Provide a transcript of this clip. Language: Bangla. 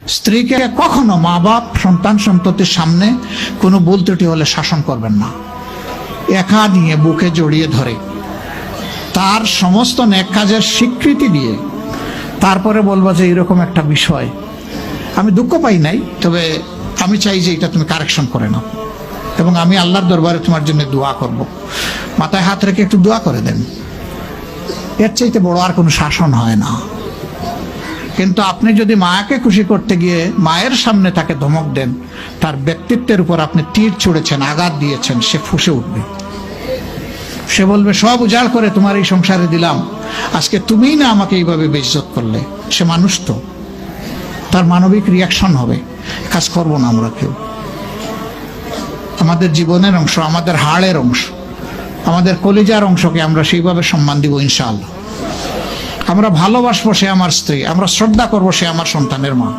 স্ত্রীকে কখনো মা বাপ সন্তান সন্ততির সামনে কোনো ভুল ত্রুটি হলে শাসন করবেন না। একা নিয়ে বুকে জড়িয়ে ধরে তার সমস্ত নেক কাজের স্বীকৃতি দিয়ে তারপরে বলবো যে এরকম একটা বিষয় আমি দুঃখ পাই নাই, তবে আমি চাই যে এটা তুমি কারেকশন করে নাও এবং আমি আল্লাহর দরবারে তোমার জন্য দোয়া করব। মাথায় হাত রেখে একটু দোয়া করে দেন। এর চাইতে বড় আর কোনো শাসন হয় না। কিন্তু আপনি যদি মাকে খুশি করতে গিয়ে মায়ের সামনে তাকে ধমক দেন, তার ব্যক্তিত্বের উপর আপনি তীর ছুঁড়েছেন, আঘাত দিয়েছেন, সে ফুঁসে উঠবে। সে বলবে সব উজাড় করে তোমার এই সংসারে দিলাম, আজকে তুমিই না আমাকে এইভাবে বেইজ্জত করলে। সে মানুষ তো, তার মানবিক রিয়াকশন হবে। কাজ করবো না আমরা কেউ। আমাদের জীবনের অংশ, আমাদের হাড়ের অংশ, আমাদের কলিজার অংশকে আমরা সেইভাবে সম্মান দিব ইনশাআল্লাহ। আমরা ভালোবাসবো সে আমার স্ত্রী, আমরা শ্রদ্ধা করবো সে আমার সন্তানের মা।